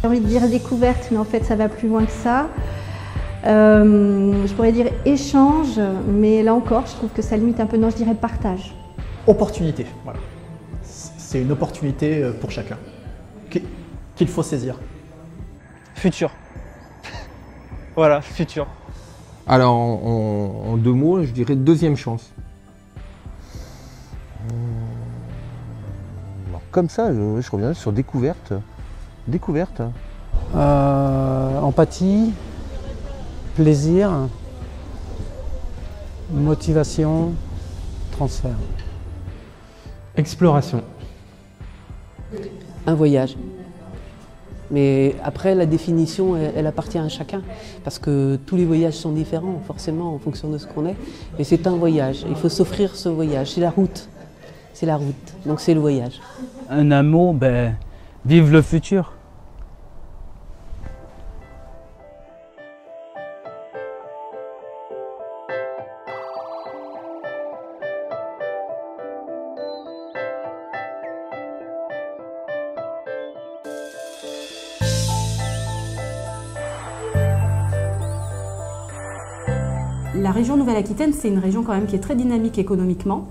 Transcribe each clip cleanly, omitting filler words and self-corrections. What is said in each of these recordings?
J'ai envie de dire découverte, mais en fait ça va plus loin que ça. Je pourrais dire échange, mais là encore, je trouve que ça limite un peu, non, je dirais partage. Opportunité, voilà. C'est une opportunité pour chacun qu'il faut saisir. Futur. Voilà, futur. Alors, en deux mots, je dirais deuxième chance. Alors, comme ça, je reviens sur découverte. Découverte. Empathie, plaisir, motivation, transfert. Exploration. Un voyage. Mais après, la définition, elle appartient à chacun. Parce que tous les voyages sont différents, forcément, en fonction de ce qu'on est. Mais c'est un voyage. Il faut s'offrir ce voyage. C'est la route. C'est la route. Donc c'est le voyage. Un amour, vive le futur. La région Nouvelle-Aquitaine, c'est une région quand même qui est très dynamique économiquement,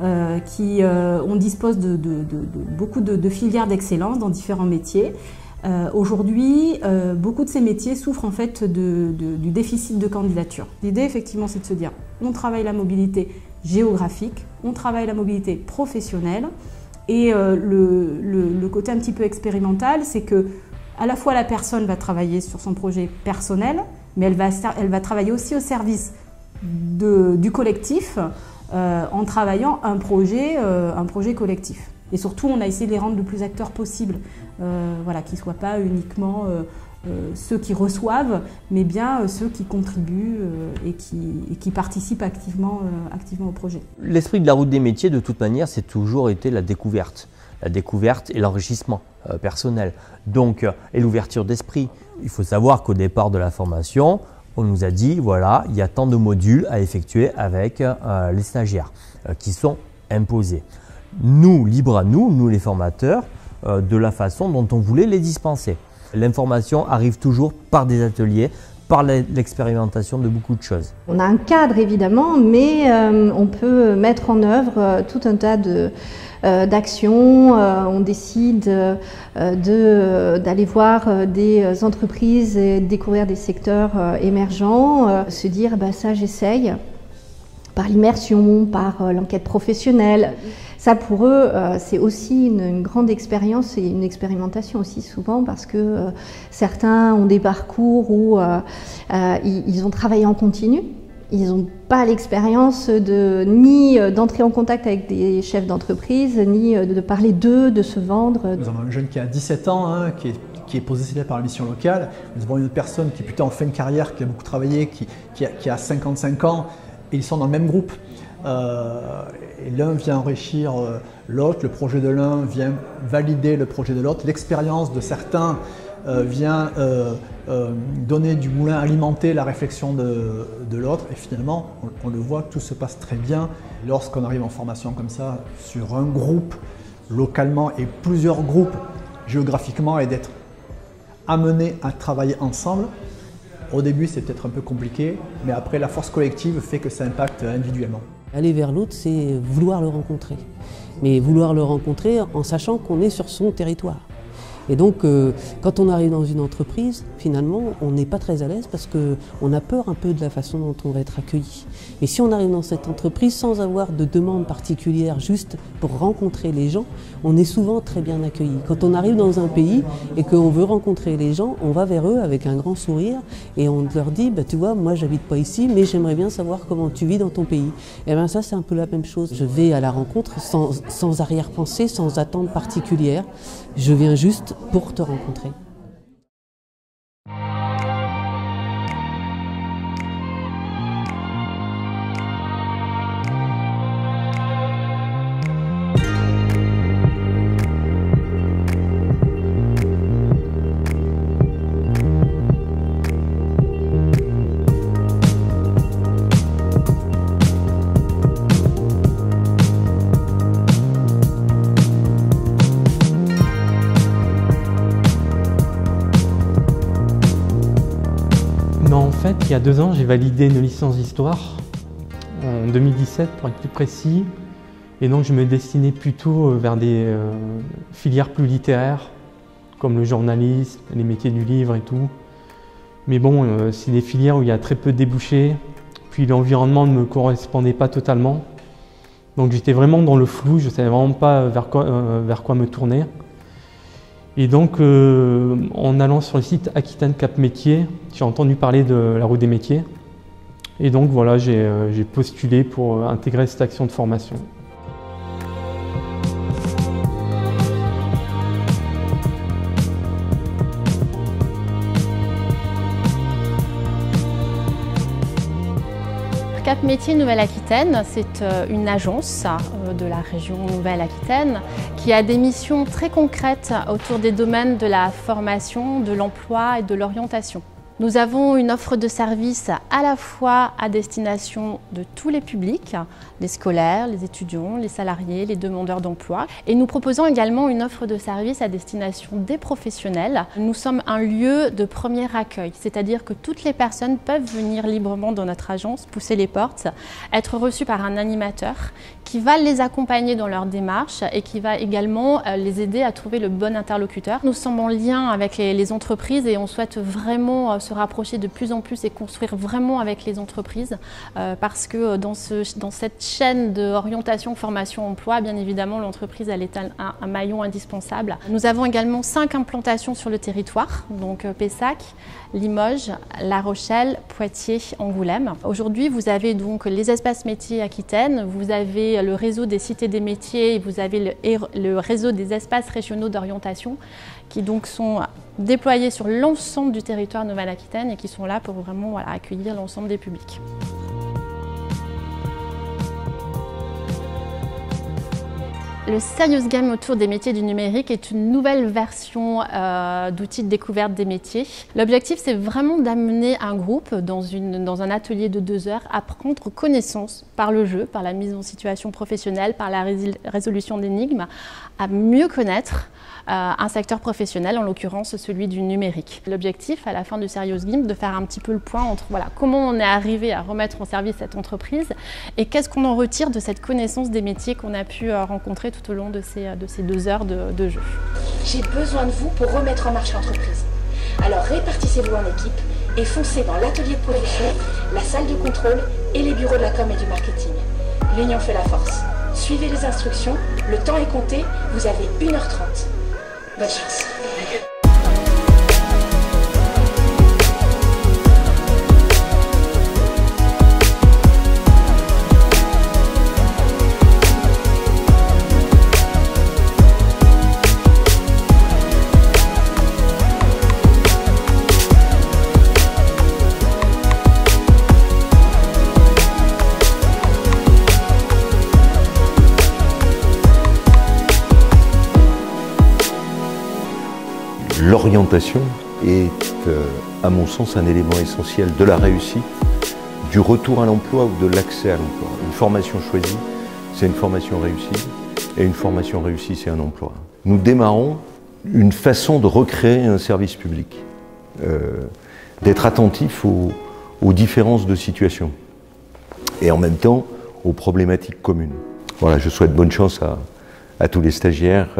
on dispose de beaucoup de filières d'excellence dans différents métiers. Aujourd'hui, beaucoup de ces métiers souffrent en fait du déficit de candidature. L'idée, effectivement, c'est de se dire, on travaille la mobilité géographique, on travaille la mobilité professionnelle, et le côté un petit peu expérimental, c'est que à la fois la personne va travailler sur son projet personnel, mais elle va travailler aussi au service du collectif en travaillant un projet collectif. Et surtout, on a essayé de les rendre le plus acteurs possible, voilà, qu'ils ne soient pas uniquement ceux qui reçoivent, mais bien ceux qui contribuent et qui participent activement au projet. L'esprit de la route des métiers, de toute manière, c'est toujours été la découverte et l'enrichissement personnel, donc, et l'ouverture d'esprit. Il faut savoir qu'au départ de la formation, on nous a dit, voilà, il y a tant de modules à effectuer avec les stagiaires qui sont imposés. Nous, libre à nous les formateurs, de la façon dont on voulait les dispenser. L'information arrive toujours par des ateliers, par l'expérimentation de beaucoup de choses. On a un cadre évidemment, mais on peut mettre en œuvre tout un tas d'actions. On décide d'aller voir des entreprises et découvrir des secteurs émergents, se dire bah, ça j'essaye, par l'immersion, par l'enquête professionnelle. Ça pour eux, c'est aussi une grande expérience et une expérimentation aussi souvent parce que certains ont des parcours où ils ont travaillé en continu. Ils n'ont pas l'expérience ni d'entrer en contact avec des chefs d'entreprise, ni de parler d'eux, de se vendre. Nous avons un jeune qui a 17 ans, qui est positionné par la mission locale. Nous avons une autre personne qui est plutôt en fin de carrière, qui a beaucoup travaillé, qui a 55 ans, et ils sont dans le même groupe. Et l'un vient enrichir l'autre, le projet de l'un vient valider le projet de l'autre, l'expérience de certains vient donner du moulin, alimenter la réflexion de l'autre, et finalement on le voit, tout se passe très bien. Lorsqu'on arrive en formation comme ça, sur un groupe localement et plusieurs groupes géographiquement, et d'être amené à travailler ensemble, au début c'est peut-être un peu compliqué, mais après la force collective fait que ça impacte individuellement. Aller vers l'autre, c'est vouloir le rencontrer. Mais vouloir le rencontrer en sachant qu'on est sur son territoire. Et donc, quand on arrive dans une entreprise, finalement, on n'est pas très à l'aise parce qu'on a peur un peu de la façon dont on va être accueilli. Et si on arrive dans cette entreprise sans avoir de demande particulière, juste pour rencontrer les gens, on est souvent très bien accueilli. Quand on arrive dans un pays et qu'on veut rencontrer les gens, on va vers eux avec un grand sourire et on leur dit, bah, tu vois, moi j'habite pas ici, mais j'aimerais bien savoir comment tu vis dans ton pays. Et bien ça, c'est un peu la même chose. Je vais à la rencontre sans arrière-pensée, sans attente particulière. Je viens juste pour te rencontrer. fait, il y a 2 ans, j'ai validé une licence d'histoire, en 2017 pour être plus précis. Et donc je me destinais plutôt vers des filières plus littéraires, comme le journalisme, les métiers du livre et tout. Mais bon, c'est des filières où il y a très peu de débouchés, puis l'environnement ne me correspondait pas totalement. Donc j'étais vraiment dans le flou, je ne savais vraiment pas vers quoi me tourner. Et donc en allant sur le site Aquitaine Cap Métiers, j'ai entendu parler de la route des métiers. Et donc voilà, j'ai postulé pour intégrer cette action de formation. Cap Métiers Nouvelle-Aquitaine, c'est une agence de la région Nouvelle-Aquitaine qui a des missions très concrètes autour des domaines de la formation, de l'emploi et de l'orientation. Nous avons une offre de services à la fois à destination de tous les publics, les scolaires, les étudiants, les salariés, les demandeurs d'emploi. Et nous proposons également une offre de services à destination des professionnels. Nous sommes un lieu de premier accueil, c'est-à-dire que toutes les personnes peuvent venir librement dans notre agence, pousser les portes, être reçues par un animateur qui va les accompagner dans leur démarche et qui va également les aider à trouver le bon interlocuteur. Nous sommes en lien avec les entreprises et on souhaite vraiment se rapprocher de plus en plus et construire vraiment avec les entreprises parce que dans cette chaîne d'orientation, formation, emploi, bien évidemment, l'entreprise elle est un maillon indispensable. Nous avons également 5 implantations sur le territoire, donc Pessac, Limoges, La Rochelle, Poitiers, Angoulême. Aujourd'hui, vous avez donc les espaces métiers Aquitaine, vous avez le réseau des cités des métiers, vous avez le réseau des espaces régionaux d'orientation qui donc sont déployés sur l'ensemble du territoire Nouvelle-Aquitaine et qui sont là pour vraiment accueillir l'ensemble des publics. Le Serious Game autour des métiers du numérique est une nouvelle version d'outils de découverte des métiers. L'objectif, c'est vraiment d'amener un groupe dans un atelier de 2 heures à prendre connaissance par le jeu, par la mise en situation professionnelle, par la résolution d'énigmes, à mieux connaître un secteur professionnel, en l'occurrence celui du numérique. L'objectif à la fin du Serious Game, de faire un petit peu le point entre comment on est arrivé à remettre en service cette entreprise et qu'est-ce qu'on en retire de cette connaissance des métiers qu'on a pu rencontrer tout au long de ces 2 heures de jeu. J'ai besoin de vous pour remettre en marche l'entreprise. Alors répartissez-vous en équipe et foncez dans l'atelier de production, la salle de contrôle et les bureaux de la com et du marketing. L'union fait la force. Suivez les instructions, le temps est compté, vous avez 1h30. Bonne chance. L'orientation est, à mon sens, un élément essentiel de la réussite, du retour à l'emploi ou de l'accès à l'emploi. Une formation choisie, c'est une formation réussie, et une formation réussie, c'est un emploi. Nous démarrons une façon de recréer un service public, d'être attentif aux différences de situation, et en même temps aux problématiques communes. Voilà, je souhaite bonne chance à tous les stagiaires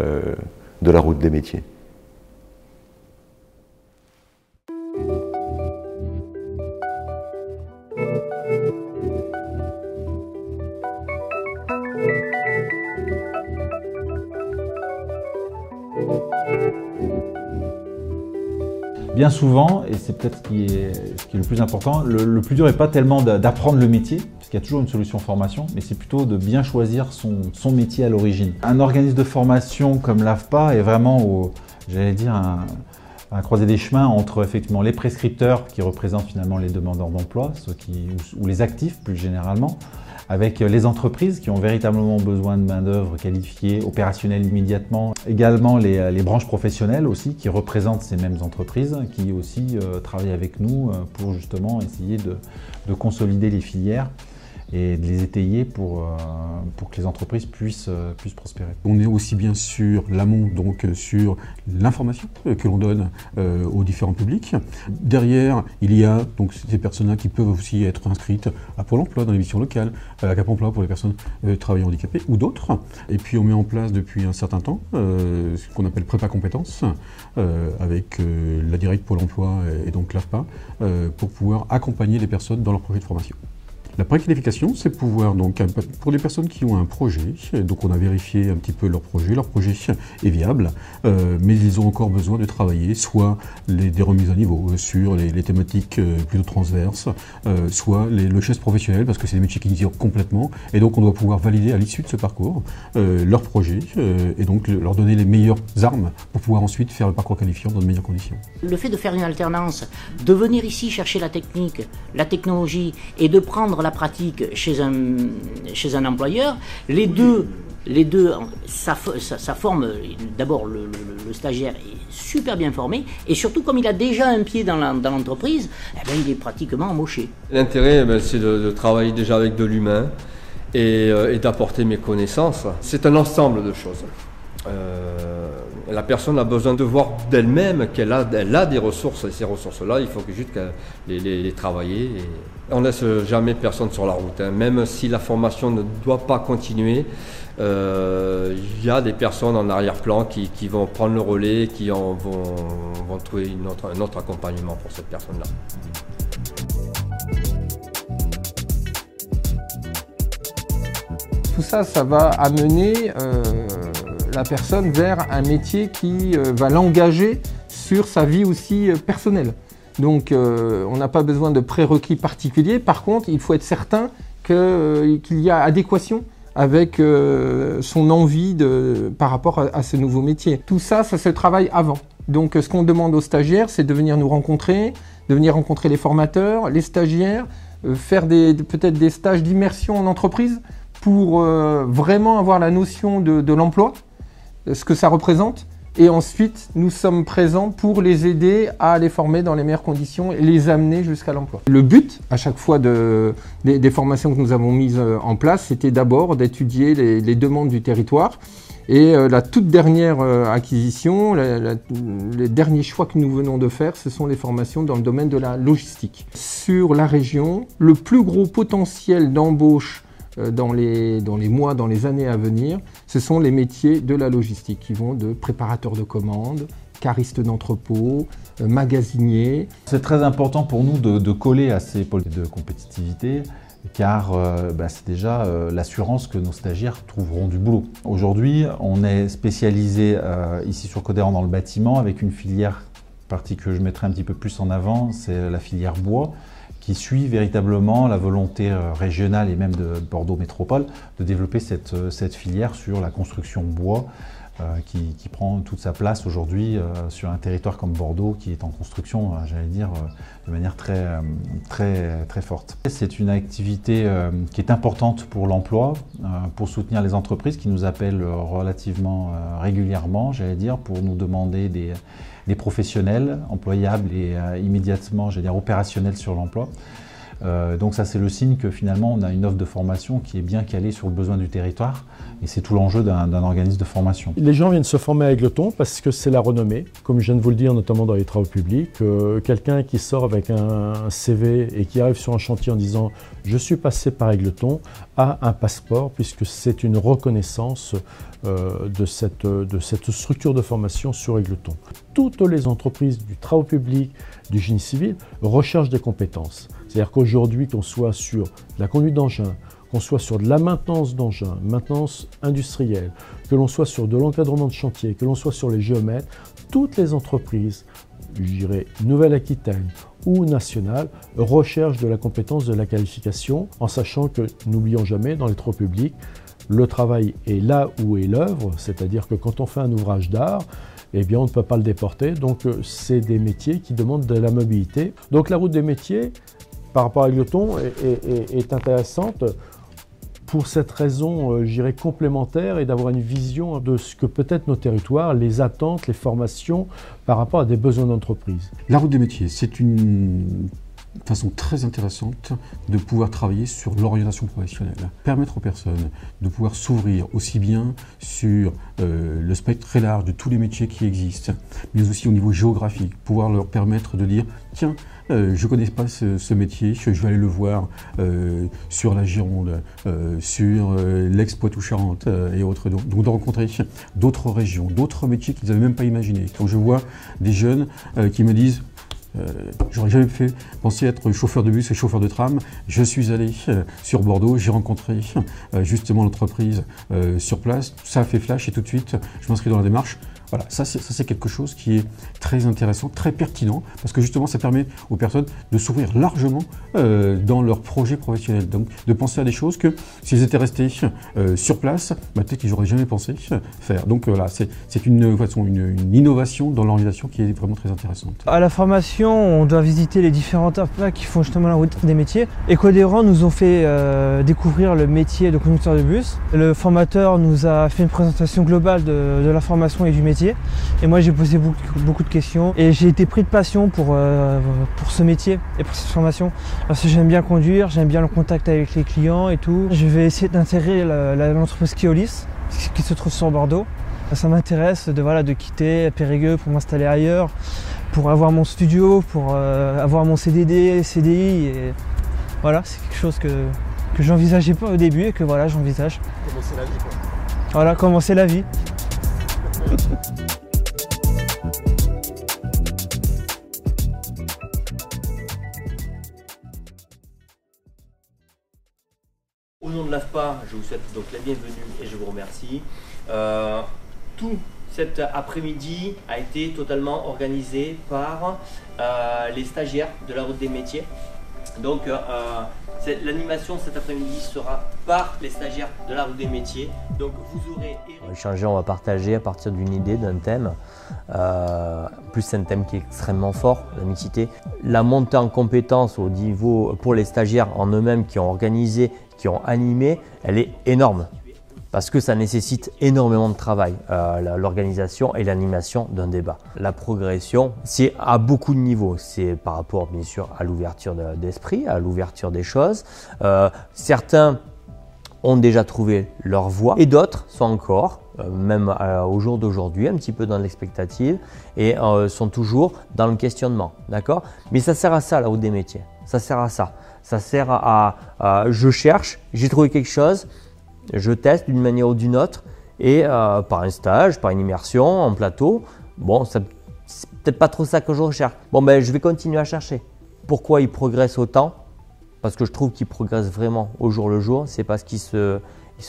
de la route des métiers. Bien souvent, et c'est peut-être ce qui est le plus important, le plus dur n'est pas tellement d'apprendre le métier, parce qu'il y a toujours une solution formation, mais c'est plutôt de bien choisir son métier à l'origine. Un organisme de formation comme l'AFPA est vraiment, j'allais dire, à croiser des chemins entre effectivement les prescripteurs qui représentent finalement les demandeurs d'emploi, ou les actifs plus généralement, avec les entreprises qui ont véritablement besoin de main-d'œuvre qualifiée, opérationnelle immédiatement. Également les branches professionnelles aussi qui représentent ces mêmes entreprises, qui aussi travaillent avec nous pour justement essayer de consolider les filières et de les étayer pour que les entreprises puissent prospérer. On est aussi bien sur l'amont, donc sur l'information que l'on donne aux différents publics. Derrière, il y a donc ces personnes-là qui peuvent aussi être inscrites à Pôle emploi dans les missions locales, à Cap emploi pour les personnes travaillant handicapées ou d'autres. Et puis on met en place depuis un certain temps ce qu'on appelle prépa compétences avec la directe Pôle emploi et donc l'AFPA pour pouvoir accompagner les personnes dans leur projet de formation. La préqualification, c'est pouvoir, donc, pour les personnes qui ont un projet, donc on a vérifié un petit peu leur projet est viable, mais ils ont encore besoin de travailler soit des remises à niveau sur les thématiques plutôt transverses, soit le geste professionnel, parce que c'est des métiers qui ignorent complètement, et donc on doit pouvoir valider à l'issue de ce parcours leur projet, et donc leur donner les meilleures armes pour pouvoir ensuite faire le parcours qualifiant dans de meilleures conditions. Le fait de faire une alternance, de venir ici chercher la technique, la technologie, et de prendre la pratique chez un employeur, les deux ça forme, d'abord le stagiaire est super bien formé, et surtout comme il a déjà un pied dans l'entreprise, eh ben, il est pratiquement embauché. L'intérêt, c'est de travailler déjà avec de l'humain et d'apporter mes connaissances. C'est un ensemble de choses. La personne a besoin de voir d'elle-même qu'elle a des ressources, et ces ressources-là, il faut juste les travailler. Et on ne laisse jamais personne sur la route, hein. Même si la formation ne doit pas continuer, il y a des personnes en arrière-plan qui vont prendre le relais, qui vont trouver un autre accompagnement pour cette personne-là. Tout ça, ça va amener la personne vers un métier qui va l'engager sur sa vie aussi personnelle. Donc on n'a pas besoin de prérequis particuliers. Par contre, il faut être certain qu'il y a adéquation avec son envie par rapport à ce nouveau métier. Tout ça, ça se travaille avant. Donc ce qu'on demande aux stagiaires, c'est de venir nous rencontrer, de venir rencontrer les formateurs, les stagiaires, faire peut-être des stages d'immersion en entreprise pour vraiment avoir la notion de l'emploi, ce que ça représente. Et ensuite, nous sommes présents pour les aider à les former dans les meilleures conditions et les amener jusqu'à l'emploi. Le but, à chaque fois des formations que nous avons mises en place, c'était d'abord d'étudier les demandes du territoire. Et la toute dernière acquisition, les derniers choix que nous venons de faire, ce sont les formations dans le domaine de la logistique. Sur la région, le plus gros potentiel d'embauche dans les mois, dans les années à venir, ce sont les métiers de la logistique qui vont de préparateur de commandes, cariste d'entrepôt, magasinier. C'est très important pour nous de coller à ces pôles de compétitivité car c'est déjà l'assurance que nos stagiaires trouveront du boulot. Aujourd'hui, on est spécialisé ici sur Codéran dans le bâtiment avec une filière partie que je mettrai un petit peu plus en avant, c'est la filière bois, qui suit véritablement la volonté régionale et même de Bordeaux Métropole de développer cette filière sur la construction bois qui prend toute sa place aujourd'hui sur un territoire comme Bordeaux qui est en construction, j'allais dire, de manière très forte. C'est une activité qui est importante pour l'emploi, pour soutenir les entreprises qui nous appellent relativement régulièrement, j'allais dire, pour nous demander des professionnels employables et immédiatement, j'allais dire, opérationnels sur l'emploi. Donc ça, c'est le signe que finalement on a une offre de formation qui est bien calée sur le besoin du territoire et c'est tout l'enjeu d'un organisme de formation. Les gens viennent se former à Égletons parce que c'est la renommée, comme je viens de vous le dire, notamment dans les travaux publics. Quelqu'un qui sort avec un CV et qui arrive sur un chantier en disant « je suis passé par Égletons » a un passeport puisque c'est une reconnaissance de cette structure de formation sur Égletons. Toutes les entreprises du travaux public, du génie civil recherchent des compétences. C'est-à-dire qu'aujourd'hui, qu'on soit sur la conduite d'engin, qu'on soit sur de la maintenance d'engins, maintenance industrielle, que l'on soit sur de l'encadrement de chantier, que l'on soit sur les géomètres, toutes les entreprises, je dirais Nouvelle-Aquitaine ou nationales, recherchent de la compétence, de la qualification, en sachant que, n'oublions jamais, dans les travaux publics, le travail est là où est l'œuvre, c'est-à-dire que quand on fait un ouvrage d'art, eh bien on ne peut pas le déporter, donc c'est des métiers qui demandent de la mobilité. Donc la route des métiers, par rapport à Égletons, est intéressante pour cette raison, je dirais, complémentaire et d'avoir une vision de ce que peut-être nos territoires, les attentes, les formations par rapport à des besoins d'entreprise. La route des métiers, c'est une de façon très intéressante de pouvoir travailler sur l'orientation professionnelle. Permettre aux personnes de pouvoir s'ouvrir aussi bien sur le spectre très large de tous les métiers qui existent, mais aussi au niveau géographique, pouvoir leur permettre de dire « tiens, je ne connais pas ce métier, je vais aller le voir sur la Gironde, sur l'Aix-Poitou-Charentes et autres. » Donc de rencontrer d'autres régions, d'autres métiers qu'ils n'avaient même pas imaginés. Quand je vois des jeunes qui me disent j'aurais jamais pensé être chauffeur de bus et chauffeur de tram. Je suis allé sur Bordeaux, j'ai rencontré justement l'entreprise sur place. Ça a fait flash et tout de suite, je m'inscris dans la démarche. Voilà, ça c'est quelque chose qui est très intéressant, très pertinent, parce que justement ça permet aux personnes de s'ouvrir largement dans leur projet professionnel. Donc de penser à des choses que s'ils étaient restés sur place, peut-être qu'ils n'auraient jamais pensé faire. Donc voilà, c'est une innovation dans l'organisation qui est vraiment très intéressante. À la formation, on doit visiter les différents APA qui font justement la route des métiers. Éco-Adhérents nous ont fait découvrir le métier de conducteur de bus. Le formateur nous a fait une présentation globale de la formation et du métier. Et moi j'ai posé beaucoup de questions et j'ai été pris de passion pour ce métier et pour cette formation. Parce que j'aime bien conduire, j'aime bien le contact avec les clients et tout. Je vais essayer d'intégrer l'entreprise Keolis qui se trouve sur Bordeaux. Ça m'intéresse de quitter Périgueux pour m'installer ailleurs, pour avoir mon studio, pour avoir mon CDD, CDI. Et voilà, c'est quelque chose que j'envisageais pas au début et que voilà, j'envisage. Commencer la vie quoi. Voilà, commencer la vie. Au nom de l'AFPA, je vous souhaite donc la bienvenue et je vous remercie. Tout cet après-midi a été totalement organisé par les stagiaires de la route des métiers. Donc l'animation cet après-midi sera par les stagiaires de la route des métiers. Donc vous aurez... On va échanger, on va partager à partir d'une idée, d'un thème. Plus c'est un thème qui est extrêmement fort, la mixité. La montée en compétences au niveau pour les stagiaires en eux-mêmes qui ont organisé, qui ont animé, elle est énorme. Parce que ça nécessite énormément de travail, l'organisation et l'animation d'un débat. La progression, c'est à beaucoup de niveaux. C'est par rapport bien sûr à l'ouverture d'esprit, à l'ouverture des choses. Certains ont déjà trouvé leur voie et d'autres sont encore, même au jour d'aujourd'hui, un petit peu dans l'expectative et sont toujours dans le questionnement. D'accord ? Mais ça sert à ça la route des métiers. Ça sert à ça. Ça sert à je cherche, j'ai trouvé quelque chose. Je teste d'une manière ou d'une autre et par un stage, par une immersion, en plateau, bon, c'est peut-être pas trop ça que je recherche. Bon, ben, je vais continuer à chercher. Pourquoi ils progressent autant? Parce que je trouve qu'ils progressent vraiment au jour le jour. C'est parce qu'ils se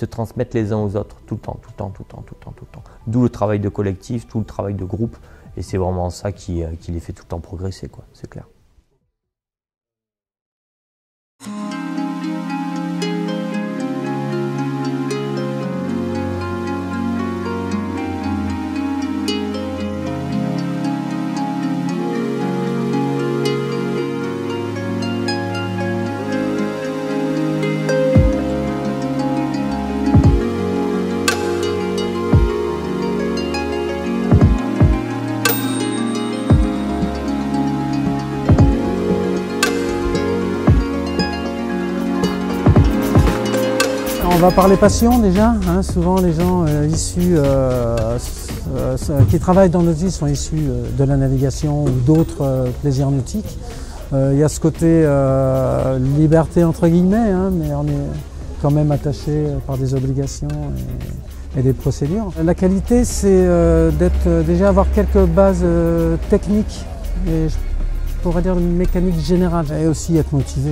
transmettent les uns aux autres tout le temps. D'où le travail de collectif, tout le travail de groupe. Et c'est vraiment ça qui les fait tout le temps progresser, quoi. C'est clair. On va parler passion déjà, hein. Souvent les gens issus qui travaillent dans nos îles sont issus de la navigation ou d'autres plaisirs nautiques. Il y a ce côté liberté entre guillemets, hein, mais on est quand même attaché par des obligations et des procédures. La qualité, c'est d'être déjà avoir quelques bases techniques et on va dire une mécanique générale et aussi être motivé.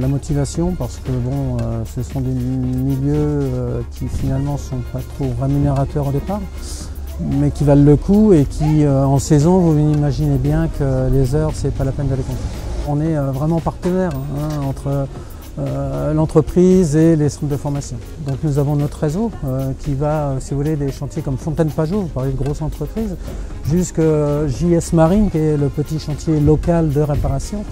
La motivation parce que bon, ce sont des milieux qui finalement sont pas trop rémunérateurs au départ, mais qui valent le coup et qui en saison, vous imaginez bien que les heures, c'est pas la peine d'aller compter. On est vraiment partenaire entre l'entreprise et les centres de formation. Donc nous avons notre réseau qui va, si vous voulez, des chantiers comme Fontaine-Pajot, vous parlez de grosses entreprises, jusqu'à JS Marine, qui est le petit chantier local de réparation.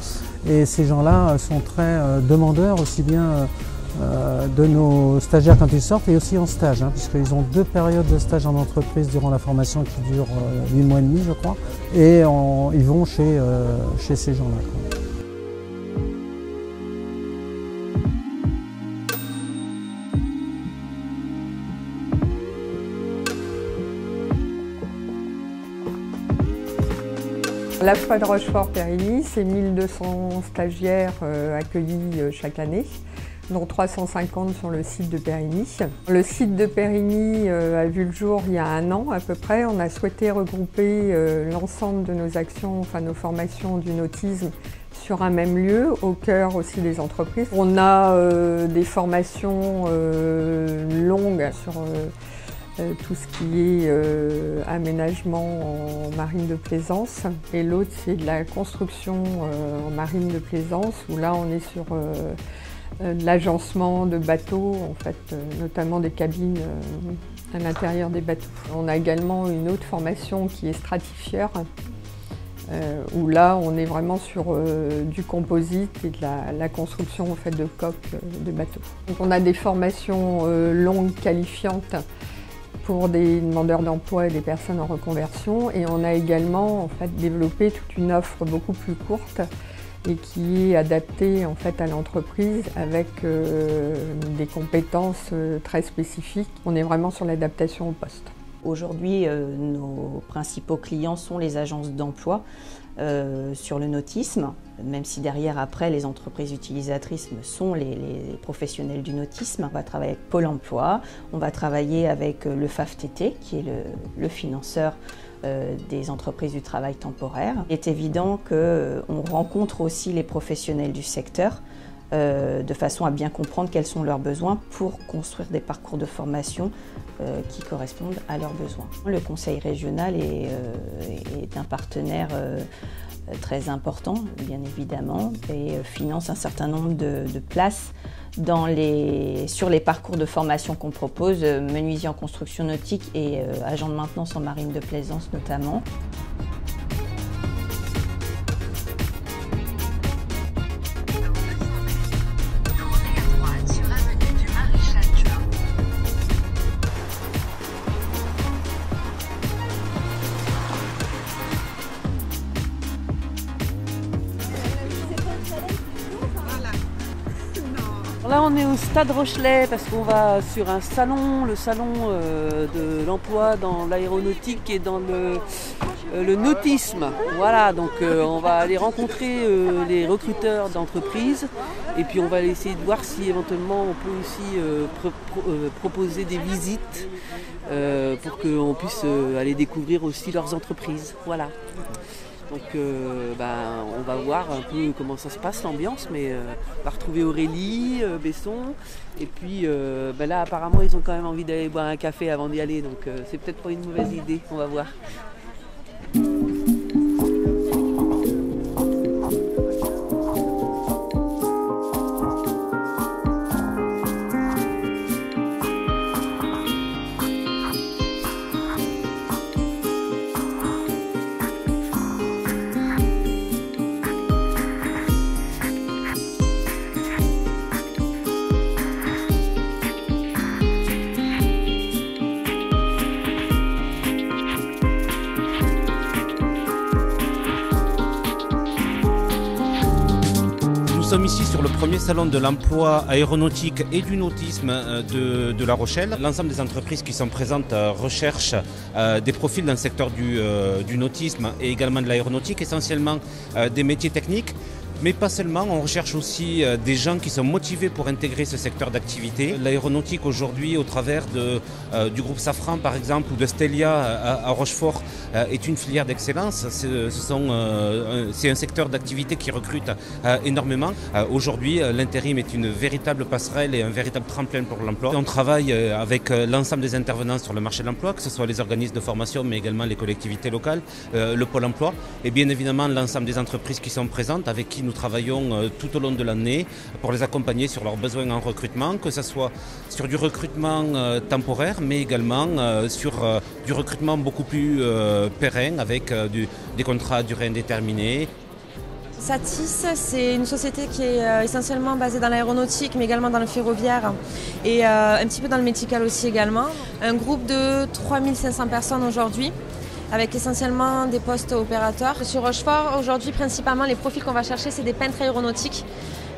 Et ces gens-là sont très demandeurs, aussi bien de nos stagiaires quand ils sortent et aussi en stage, hein, puisqu'ils ont 2 périodes de stage en entreprise durant la formation qui dure 8 mois et demi, je crois, et ils vont chez ces gens-là. La FOA de Rochefort-Périgny, c'est 1200 stagiaires accueillis chaque année, dont 350 sur le site de Périgny. Le site de Périgny a vu le jour il y a 1 an à peu près. On a souhaité regrouper l'ensemble de nos actions, enfin nos formations du nautisme sur un même lieu, au cœur aussi des entreprises. On a des formations longues sur tout ce qui est aménagement en marine de plaisance. Et l'autre, c'est de la construction en marine de plaisance, où là, on est sur de l'agencement de bateaux, en fait, notamment des cabines à l'intérieur des bateaux. On a également une autre formation qui est stratifieur, où là, on est vraiment sur du composite et de la construction en fait, de coques de bateaux. Donc, on a des formations longues, qualifiantes, pour des demandeurs d'emploi et des personnes en reconversion, et on a également en fait, développé toute une offre beaucoup plus courte et qui est adaptée en fait, à l'entreprise avec des compétences très spécifiques. On est vraiment sur l'adaptation au poste. Aujourd'hui, nos principaux clients sont les agences d'emploi sur le nautisme, même si derrière, après, les entreprises utilisatrices sont les professionnels du nautisme. On va travailler avec Pôle emploi, on va travailler avec le FAFTT, qui est le financeur des entreprises du travail temporaire. Il est évident qu'on rencontre aussi les professionnels du secteur de façon à bien comprendre quels sont leurs besoins pour construire des parcours de formation qui correspondent à leurs besoins. Le Conseil régional est un partenaire très important, bien évidemment, et finance un certain nombre de places sur les parcours de formation qu'on propose, menuisier en construction nautique et agent de maintenance en marine de plaisance notamment. Là, on est au Stade Rochelet parce qu'on va sur un salon, le salon de l'emploi dans l'aéronautique et dans le nautisme. Voilà, donc on va aller rencontrer les recruteurs d'entreprises et puis on va essayer de voir si éventuellement on peut aussi proposer des visites pour qu'on puisse aller découvrir aussi leurs entreprises. Voilà. Donc on va voir un peu comment ça se passe, l'ambiance, mais on va retrouver Aurélie, Besson, et puis là apparemment ils ont quand même envie d'aller boire un café avant d'y aller, donc c'est peut-être pas une mauvaise idée, on va voir. Nous sommes ici sur le premier salon de l'emploi aéronautique et du nautisme de La Rochelle. L'ensemble des entreprises qui sont présentes recherchent des profils dans le secteur du nautisme et également de l'aéronautique, essentiellement des métiers techniques. Mais pas seulement, on recherche aussi des gens qui sont motivés pour intégrer ce secteur d'activité. L'aéronautique aujourd'hui, au travers du groupe Safran par exemple, ou de Stelia à Rochefort, est une filière d'excellence. C'est un secteur d'activité qui recrute énormément. Aujourd'hui, l'intérim est une véritable passerelle et un véritable tremplin pour l'emploi. On travaille avec l'ensemble des intervenants sur le marché de l'emploi, que ce soit les organismes de formation, mais également les collectivités locales, le Pôle emploi, et bien évidemment l'ensemble des entreprises qui sont présentes, avec qui nous travaillons tout au long de l'année pour les accompagner sur leurs besoins en recrutement, que ce soit sur du recrutement temporaire, mais également sur du recrutement beaucoup plus pérenne avec des contrats à durée indéterminée. Satis, c'est une société qui est essentiellement basée dans l'aéronautique, mais également dans le ferroviaire et un petit peu dans le médical aussi également. Un groupe de 3500 personnes aujourd'hui, avec essentiellement des postes opérateurs. Sur Rochefort, aujourd'hui, principalement, les profils qu'on va chercher, c'est des peintres aéronautiques.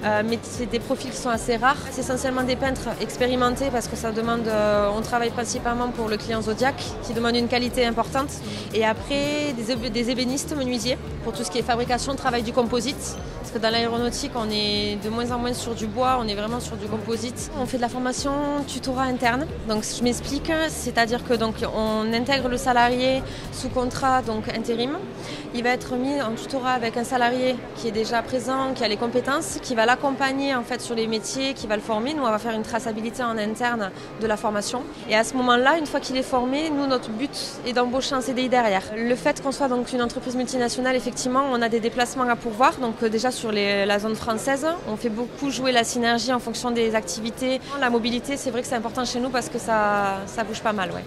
Mais c'est des profils qui sont assez rares. C'est essentiellement des peintres expérimentés parce que ça demande, on travaille principalement pour le client Zodiac qui demande une qualité importante. Et après, des ébénistes menuisiers pour tout ce qui est fabrication, travail du composite. Parce que dans l'aéronautique, on est de moins en moins sur du bois, on est vraiment sur du composite. On fait de la formation tutorat interne. Donc je m'explique, c'est-à-dire que donc on intègre le salarié sous contrat, donc intérim. Il va être mis en tutorat avec un salarié qui est déjà présent, qui a les compétences, qui va l'accompagner en fait sur les métiers, qui va le former. Nous, on va faire une traçabilité en interne de la formation. Et à ce moment-là, une fois qu'il est formé, nous, notre but est d'embaucher un CDI derrière. Le fait qu'on soit donc une entreprise multinationale, effectivement, on a des déplacements à pourvoir. Donc déjà sur la zone française, on fait beaucoup jouer la synergie en fonction des activités. La mobilité, c'est vrai que c'est important chez nous parce que ça bouge pas mal. Ouais.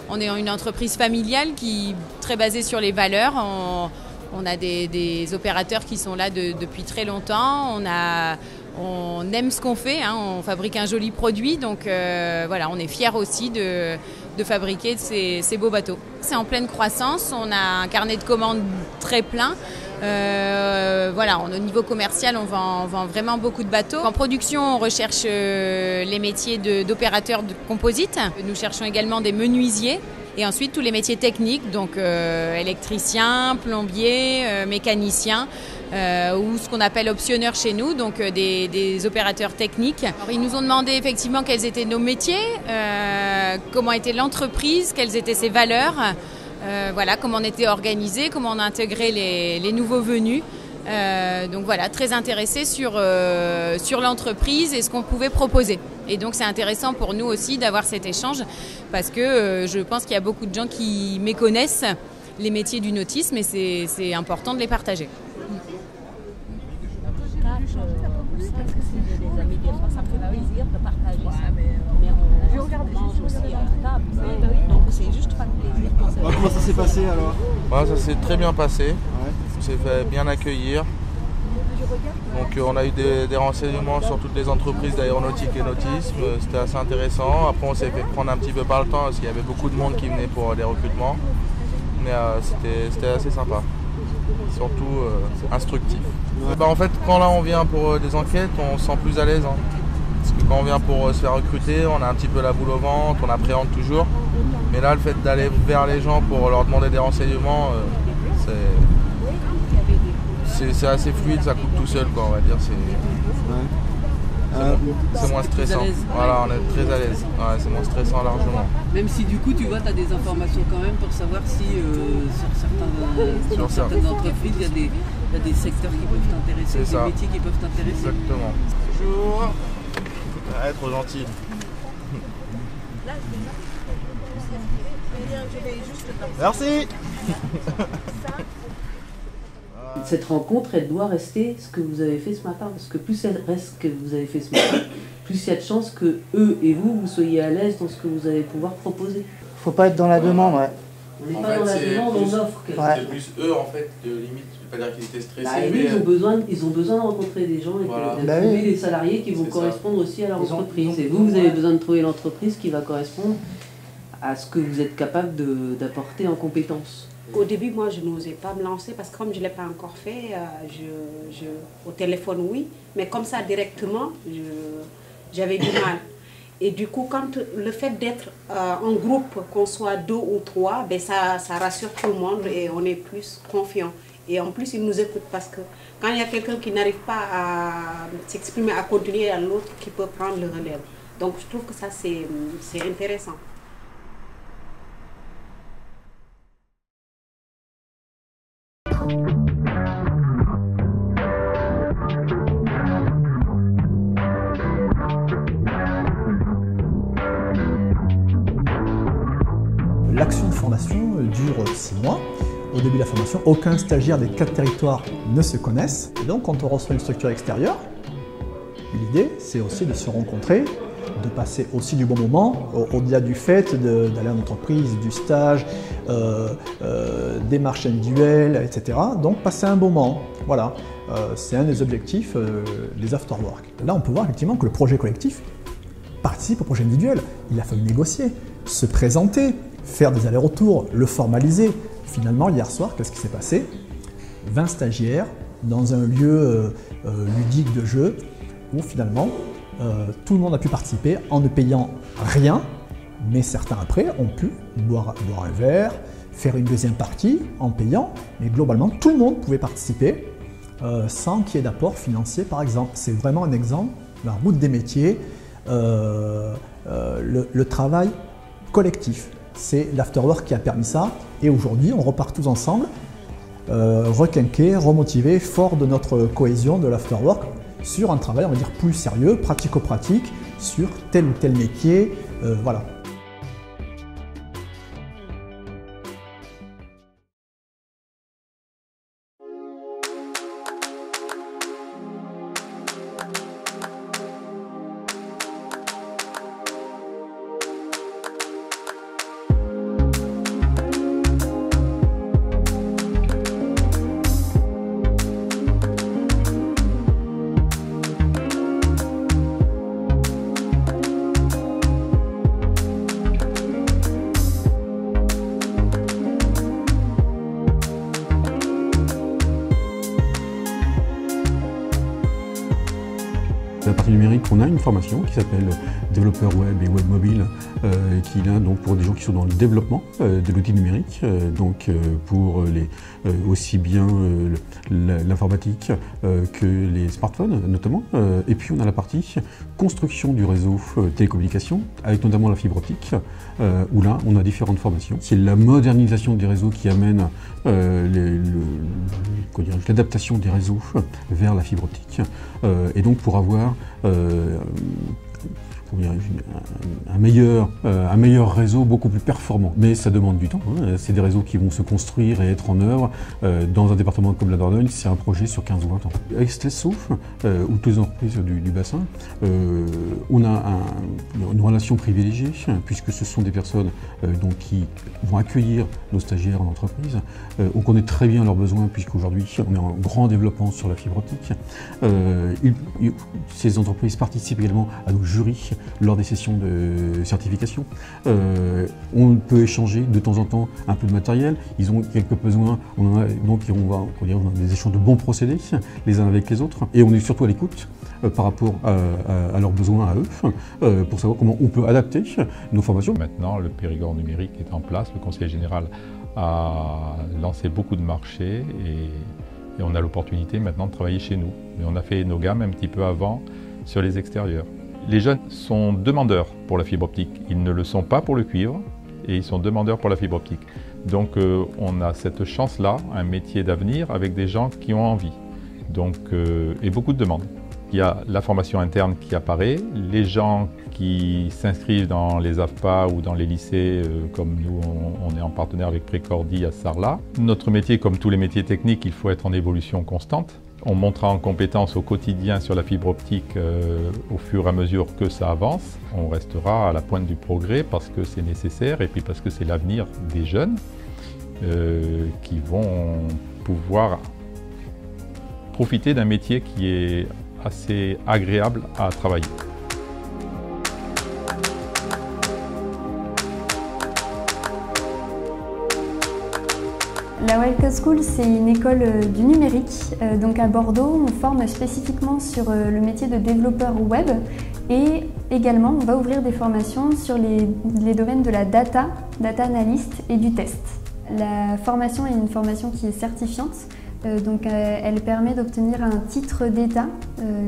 On est une entreprise familiale qui est très basée sur les valeurs. On a des opérateurs qui sont là depuis très longtemps. On aime ce qu'on fait, hein, on fabrique un joli produit, donc voilà, on est fiers aussi de fabriquer ces beaux bateaux. C'est en pleine croissance, on a un carnet de commandes très plein. Voilà, au niveau commercial, on vend vraiment beaucoup de bateaux. En production, on recherche les métiers d'opérateurs de composite. Nous cherchons également des menuisiers. Et ensuite, tous les métiers techniques, donc électricien, plombier, mécanicien, ou ce qu'on appelle optionneurs chez nous, donc des opérateurs techniques. Alors, ils nous ont demandé effectivement quels étaient nos métiers, comment était l'entreprise, quelles étaient ses valeurs, voilà, comment on était organisé, comment on a intégré les nouveaux venus. Donc voilà, très intéressés sur l'entreprise et ce qu'on pouvait proposer. Et donc c'est intéressant pour nous aussi d'avoir cet échange parce que je pense qu'il y a beaucoup de gens qui méconnaissent les métiers du nautisme et c'est important de les partager. Comment ça s'est passé alors? Ça s'est très bien passé. On s'est fait bien accueillir. Donc on a eu des renseignements sur toutes les entreprises d'aéronautique et nautisme. C'était assez intéressant. Après on s'est fait prendre un petit peu par le temps parce qu'il y avait beaucoup de monde qui venait pour les recrutements. Mais c'était assez sympa. Surtout instructif. En fait quand là on vient pour des enquêtes, on se sent plus à l'aise. Hein. Parce que quand on vient pour se faire recruter, on a un petit peu la boule au ventre, on appréhende toujours. Mais là le fait d'aller vers les gens pour leur demander des renseignements, c'est assez fluide, ça coupe tout seul, quoi, on va dire. C'est moins stressant. Voilà, on est très à l'aise. Ouais, c'est moins stressant largement. Même si du coup, tu vois, tu as des informations quand même pour savoir si sur certaines entreprises, il y a des secteurs qui peuvent t'intéresser, des métiers qui peuvent t'intéresser. Exactement. Bonjour. Être gentil. Merci. Cette rencontre, elle doit rester ce que vous avez fait ce matin, parce que plus elle reste ce que vous avez fait ce matin, plus il y a de chances que eux et vous soyez à l'aise dans ce que vous allez pouvoir proposer. Faut pas être dans la demande, ouais. On n'est pas dans la demande, on offre. C'est plus eux en fait, que limite, je ne vais pas dire qu'ils étaient stressés. Mais ils ont besoin de rencontrer des gens et de trouver des salariés qui vont correspondre aussi à leur entreprise. Et vous avez besoin de trouver l'entreprise qui va correspondre à ce que vous êtes capable d'apporter en compétences. Au début, moi, je n'osais pas me lancer parce que comme je ne l'ai pas encore fait, au téléphone, oui, mais comme ça, directement, j'avais du mal. Et du coup, quand le fait d'être en groupe, qu'on soit 2 ou 3, ben ça rassure tout le monde et on est plus confiant. Et en plus, ils nous écoutent parce que quand il y a quelqu'un qui n'arrive pas à s'exprimer, à continuer, il y a l'autre qui peut prendre le relève. Donc, je trouve que ça, c'est intéressant. L'action de formation dure 6 mois. Au début de la formation, aucun stagiaire des 4 territoires ne se connaissent. Et donc, quand on reçoit une structure extérieure, l'idée, c'est aussi de se rencontrer, de passer aussi du bon moment, au-delà du fait d'aller en entreprise, du stage, des marches individuelles, etc. Donc, passer un bon moment. Voilà, c'est un des objectifs des afterwork. Là, on peut voir effectivement que le projet collectif participe au projet individuel. Il a fallu négocier, se présenter, faire des allers-retours, le formaliser. Finalement, hier soir, qu'est-ce qui s'est passé? 20 stagiaires dans un lieu ludique de jeu où finalement tout le monde a pu participer en ne payant rien, mais certains après ont pu boire un verre, faire une deuxième partie en payant, mais globalement tout le monde pouvait participer sans qu'il y ait d'apport financier par exemple. C'est vraiment un exemple, la route des métiers, le travail collectif. C'est l'afterwork qui a permis ça et aujourd'hui on repart tous ensemble, requinqués, remotivés, forts de notre cohésion de l'afterwork sur un travail on va dire plus sérieux, pratico-pratique, sur tel ou tel métier, voilà. La partie numérique, on a une formation qui s'appelle développeur web et web mobile, qui est là donc pour des gens qui sont dans le développement de l'outil numérique, donc pour aussi bien l'informatique que les smartphones notamment. Et puis on a la partie construction du réseau télécommunications, avec notamment la fibre optique, où là on a différentes formations. C'est la modernisation des réseaux qui amène l'adaptation des réseaux vers la fibre optique. Et donc pour avoir un meilleur réseau beaucoup plus performant. Mais ça demande du temps, hein. C'est des réseaux qui vont se construire et être en œuvre. Dans un département comme la Dordogne, c'est un projet sur 15 ou 20 ans. Avec Stesso, ou toutes les entreprises du bassin, on a une relation privilégiée, puisque ce sont des personnes donc, qui vont accueillir nos stagiaires en entreprise. On connaît très bien leurs besoins, puisqu'aujourd'hui, on est en grand développement sur la fibre optique. Ces entreprises participent également à nos jurys lors des sessions de certification. On peut échanger de temps en temps un peu de matériel. Ils ont quelques besoins, donc on va des échanges de bons procédés les uns avec les autres. Et on est surtout à l'écoute par rapport à leurs besoins à eux, pour savoir comment on peut adapter nos formations. Maintenant, le Périgord numérique est en place. Le Conseil général a lancé beaucoup de marchés et on a l'opportunité maintenant de travailler chez nous. Mais on a fait nos gammes un petit peu avant sur les extérieurs. Les jeunes sont demandeurs pour la fibre optique. Ils ne le sont pas pour le cuivre et ils sont demandeurs pour la fibre optique. Donc on a cette chance-là, un métier d'avenir avec des gens qui ont envie. Donc, et beaucoup de demandes. Il y a la formation interne qui apparaît, les gens qui s'inscrivent dans les AFPA ou dans les lycées, comme nous on est en partenaire avec Précordi à Sarlat. Notre métier, comme tous les métiers techniques, il faut être en évolution constante. On montera en compétence au quotidien sur la fibre optique au fur et à mesure que ça avance. On restera à la pointe du progrès parce que c'est nécessaire et puis parce que c'est l'avenir des jeunes qui vont pouvoir profiter d'un métier qui est assez agréable à travailler. La Wildcat School, c'est une école du numérique. Donc à Bordeaux, on forme spécifiquement sur le métier de développeur web et également on va ouvrir des formations sur les domaines de la data analyst et du test. La formation est une formation qui est certifiante, donc elle permet d'obtenir un titre d'état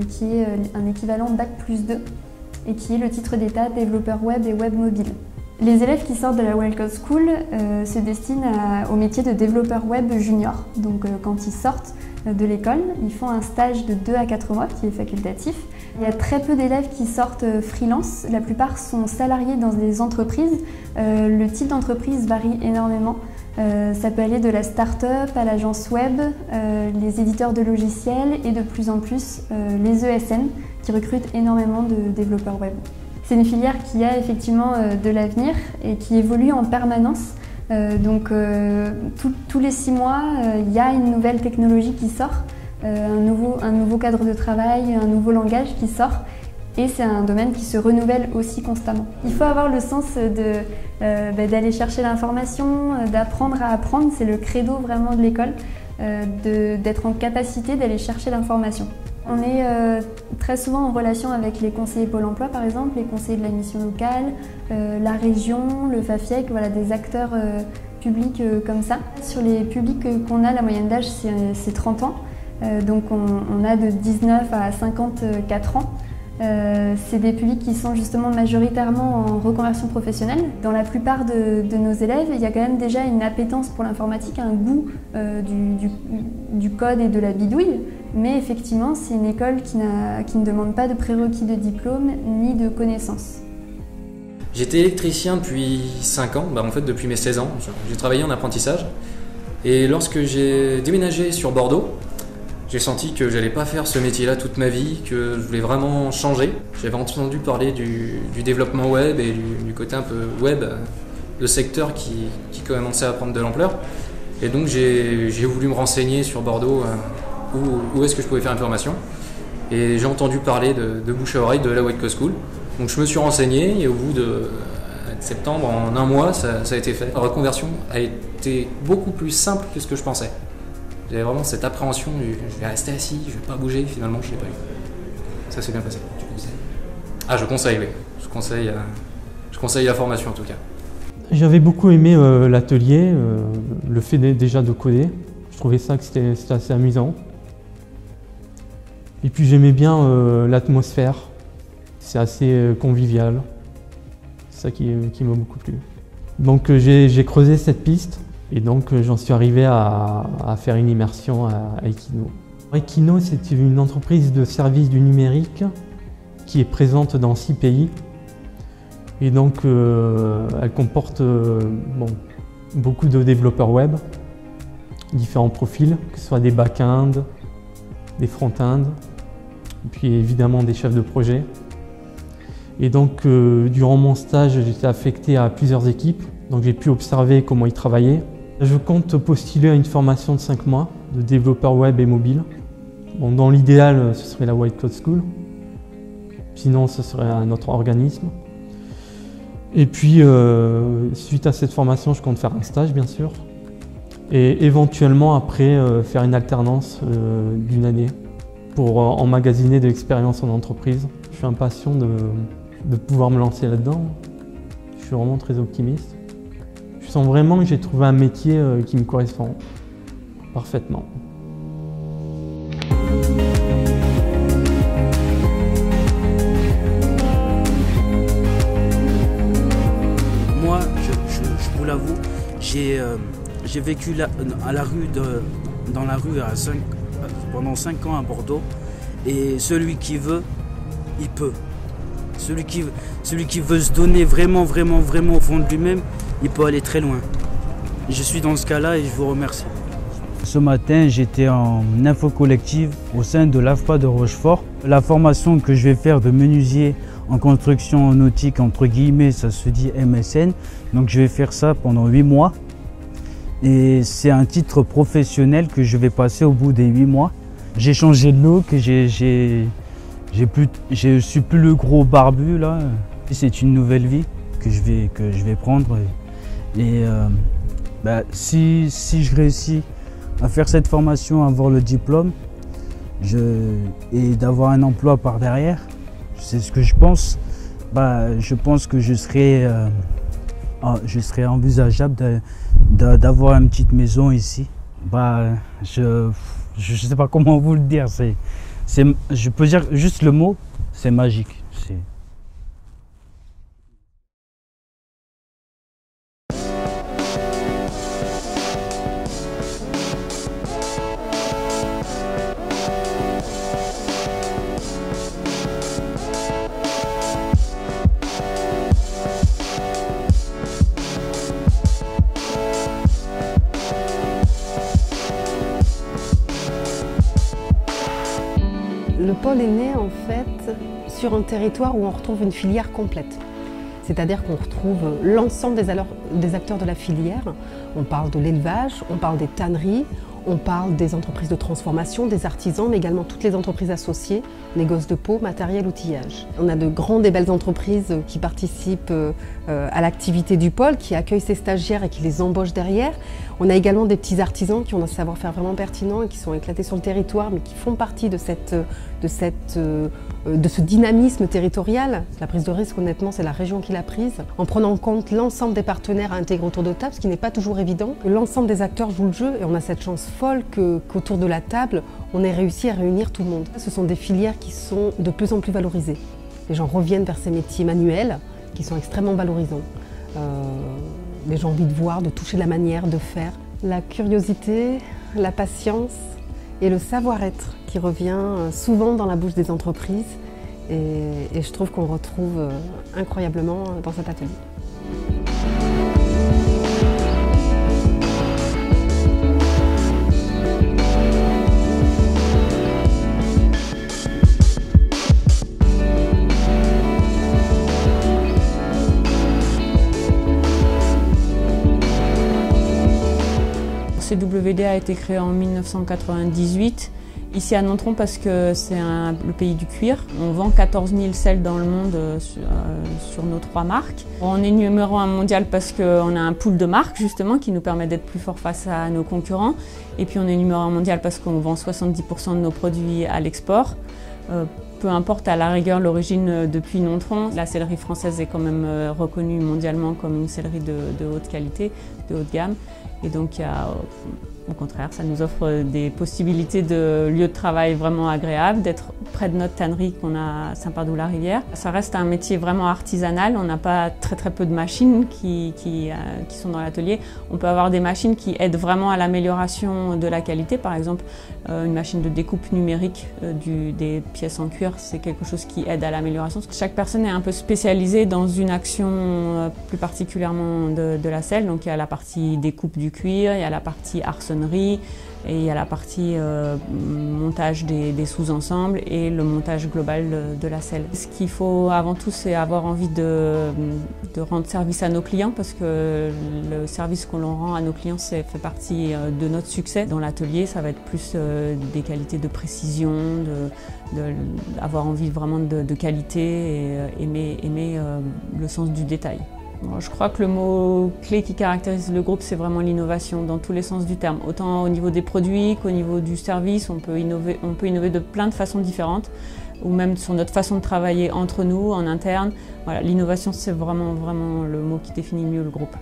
qui est un équivalent Bac+2 et qui est le titre d'état développeur web et web mobile. Les élèves qui sortent de la Wildcat School se destinent au métier de développeur web junior. Donc quand ils sortent de l'école, ils font un stage de 2 à 4 mois qui est facultatif. Il y a très peu d'élèves qui sortent freelance, la plupart sont salariés dans des entreprises. Le type d'entreprise varie énormément. Ça peut aller de la start-up à l'agence web, les éditeurs de logiciels et de plus en plus les ESN qui recrutent énormément de développeurs web. C'est une filière qui a effectivement de l'avenir et qui évolue en permanence. Donc tous les 6 mois, il y a une nouvelle technologie qui sort, un nouveau cadre de travail, un nouveau langage qui sort. Et c'est un domaine qui se renouvelle aussi constamment. Il faut avoir le sens d'aller chercher l'information, d'apprendre à apprendre. C'est le credo vraiment de l'école, d'être en capacité d'aller chercher l'information. On est très souvent en relation avec les conseillers Pôle emploi par exemple, les conseillers de la mission locale, la région, le FAFIEC, voilà, des acteurs publics comme ça. Sur les publics qu'on a, la moyenne d'âge c'est 30 ans. Donc on a de 19 à 54 ans. C'est des publics qui sont justement majoritairement en reconversion professionnelle. Dans la plupart de nos élèves, il y a quand même déjà une appétence pour l'informatique, un goût du code et de la bidouille. Mais effectivement, c'est une école qui ne demande pas de prérequis de diplôme ni de connaissances. J'étais électricien depuis 5 ans, en fait depuis mes 16 ans. J'ai travaillé en apprentissage. Et lorsque j'ai déménagé sur Bordeaux, j'ai senti que j'allais pas faire ce métier-là toute ma vie, que je voulais vraiment changer. J'avais entendu parler du développement web et du côté un peu web, le secteur qui commençait à prendre de l'ampleur. Et donc j'ai voulu me renseigner sur Bordeaux, où est-ce que je pouvais faire une formation. Et j'ai entendu parler de bouche à oreille de la White Coast School. Donc je me suis renseigné et au bout de septembre, en un mois, ça a été fait. La reconversion a été beaucoup plus simple que ce que je pensais. J'avais vraiment cette appréhension du je vais rester assis, je vais pas bouger, finalement je l'ai pas eu. Ça s'est bien passé. Tu conseilles ? Ah, je conseille, oui. Je conseille la formation en tout cas. J'avais beaucoup aimé l'atelier, le fait déjà de coder. Je trouvais ça que c'était assez amusant. Et puis j'aimais bien l'atmosphère. C'est assez convivial. C'est ça qui m'a beaucoup plu. Donc j'ai creusé cette piste. Et donc j'en suis arrivé à faire une immersion à Equino. Equino, c'est une entreprise de services du numérique qui est présente dans 6 pays. Et donc elle comporte beaucoup de développeurs web, différents profils, que ce soit des back-end, des front-end, et puis évidemment des chefs de projet. Et donc durant mon stage, j'étais affecté à plusieurs équipes, donc j'ai pu observer comment ils travaillaient. Je compte postuler à une formation de 5 mois de développeur web et mobile. Bon, dans l'idéal, ce serait la White Coast School. Sinon, ce serait un autre organisme. Et puis, suite à cette formation, je compte faire un stage, bien sûr. Et éventuellement, après, faire une alternance d'une année pour emmagasiner de l'expérience en entreprise. Je suis impatient de pouvoir me lancer là-dedans. Je suis vraiment très optimiste. Je sens vraiment que j'ai trouvé un métier qui me correspond parfaitement. Moi, je vous l'avoue, j'ai vécu dans la rue pendant 5 ans à Bordeaux. Et celui qui veut, il peut. Celui qui veut se donner vraiment au fond de lui-même, il peut aller très loin. Je suis dans ce cas-là et je vous remercie. Ce matin, j'étais en info collective au sein de l'AFPA de Rochefort. La formation que je vais faire de menuisier en construction nautique, entre guillemets, ça se dit MSN. Donc je vais faire ça pendant 8 mois. Et c'est un titre professionnel que je vais passer au bout des 8 mois. J'ai changé de look, je suis plus le gros barbu là. C'est une nouvelle vie que je vais prendre. Et si je réussis à faire cette formation, à avoir le diplôme et d'avoir un emploi par derrière, c'est ce que je pense. Je pense que je serais envisageable d'avoir une petite maison ici. Je sais pas comment vous le dire. Je peux dire juste le mot, c'est magique. Le pôle est né en fait sur un territoire où on retrouve une filière complète. C'est-à-dire qu'on retrouve l'ensemble des acteurs de la filière. On parle de l'élevage, on parle des tanneries, on parle des entreprises de transformation, des artisans, mais également toutes les entreprises associées, négoce de peau, matériel, outillage. On a de grandes et belles entreprises qui participent à l'activité du pôle, qui accueillent ces stagiaires et qui les embauchent derrière. On a également des petits artisans qui ont un savoir-faire vraiment pertinent et qui sont éclatés sur le territoire, mais qui font partie de cette de ce dynamisme territorial. La prise de risque, honnêtement, c'est la région qui l'a prise, en prenant en compte l'ensemble des partenaires à intégrer autour de table, ce qui n'est pas toujours évident. L'ensemble des acteurs jouent le jeu et on a cette chance folle qu'autour de la table, on ait réussi à réunir tout le monde. Ce sont des filières qui sont de plus en plus valorisées. Les gens reviennent vers ces métiers manuels qui sont extrêmement valorisants. Les gens ont envie de voir, de toucher la manière de faire. La curiosité, la patience et le savoir-être qui revient souvent dans la bouche des entreprises et je trouve qu'on retrouve incroyablement dans cet atelier. CWD a été créé en 1998, ici à Nontron parce que c'est le pays du cuir. On vend 14 000 selles dans le monde sur nos 3 marques. On est numéro 1 mondial parce qu'on a un pool de marques justement qui nous permet d'être plus fort face à nos concurrents. Et puis on est numéro 1 mondial parce qu'on vend 70% de nos produits à l'export. Peu importe à la rigueur l'origine depuis Nontron, la sellerie française est quand même reconnue mondialement comme une sellerie de haute qualité, de haute gamme. Et donc, au contraire, ça nous offre des possibilités de lieux de travail vraiment agréables, d'être près de notre tannerie qu'on a à Saint-Pardoux-la-Rivière. Ça reste un métier vraiment artisanal, on n'a pas très peu de machines qui sont dans l'atelier. On peut avoir des machines qui aident vraiment à l'amélioration de la qualité. Par exemple, une machine de découpe numérique des pièces en cuir, c'est quelque chose qui aide à l'amélioration. Chaque personne est un peu spécialisée dans une action plus particulièrement de la selle. Donc il y a la partie découpe du cuir, il y a la partie arçonnerie et il y a la partie montage des sous-ensembles et le montage global de la selle. Ce qu'il faut avant tout, c'est avoir envie de rendre service à nos clients parce que le service qu'on leur rend à nos clients fait partie de notre succès. Dans l'atelier, ça va être plus des qualités de précision, avoir envie vraiment de qualité et aimer le sens du détail. Je crois que le mot clé qui caractérise le groupe, c'est vraiment l'innovation dans tous les sens du terme. Autant au niveau des produits qu'au niveau du service, on peut innover de plein de façons différentes, ou même sur notre façon de travailler entre nous, en interne. Voilà, l'innovation, c'est vraiment le mot qui définit mieux le groupe.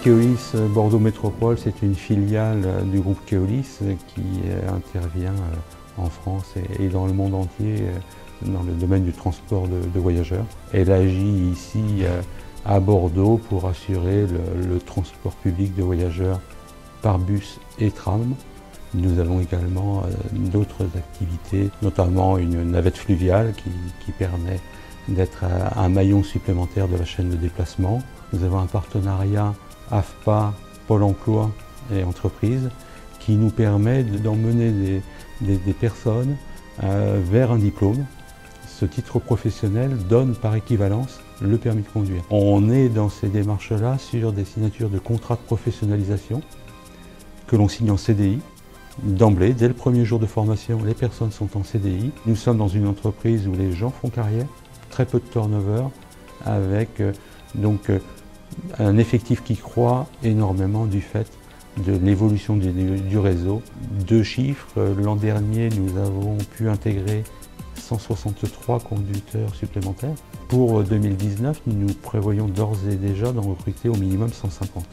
Keolis Bordeaux Métropole, c'est une filiale du groupe Keolis qui intervient en France et dans le monde entier dans le domaine du transport de voyageurs. Elle agit ici à Bordeaux pour assurer le transport public de voyageurs par bus et tram. Nous avons également d'autres activités, notamment une navette fluviale qui permet d'être un maillon supplémentaire de la chaîne de déplacement. Nous avons un partenariat AFPA, Pôle emploi et entreprises qui nous permet d'emmener des personnes vers un diplôme. Ce titre professionnel donne par équivalence le permis de conduire. On est dans ces démarches-là sur des signatures de contrats de professionnalisation que l'on signe en CDI. D'emblée, dès le premier jour de formation, les personnes sont en CDI. Nous sommes dans une entreprise où les gens font carrière, très peu de turnover, avec un effectif qui croît énormément du fait de l'évolution du réseau. 2 chiffres, l'an dernier nous avons pu intégrer 163 conducteurs supplémentaires. Pour 2019, nous prévoyons d'ores et déjà d'en recruter au minimum 150.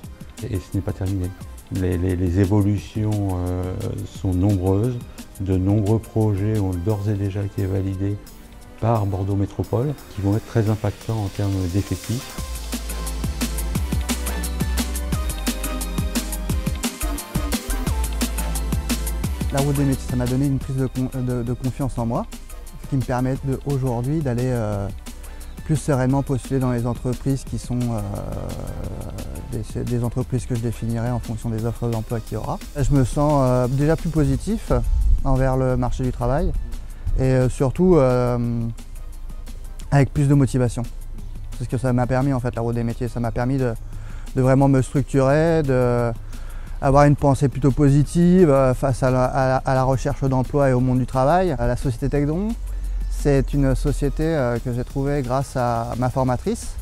Et ce n'est pas terminé. Les évolutions sont nombreuses, de nombreux projets ont d'ores et déjà été validés par Bordeaux Métropole qui vont être très impactants en termes d'effectifs. La route des métiers, ça m'a donné une prise de confiance en moi, ce qui me permet aujourd'hui d'aller plus sereinement postuler dans les entreprises qui sont des entreprises que je définirai en fonction des offres d'emploi qu'il y aura. Je me sens déjà plus positif envers le marché du travail et surtout avec plus de motivation. C'est ce que ça m'a permis en fait, la route des métiers. Ça m'a permis de vraiment me structurer, d'avoir une pensée plutôt positive face à la recherche d'emploi et au monde du travail. La société Tecdon, c'est une société que j'ai trouvée grâce à ma formatrice,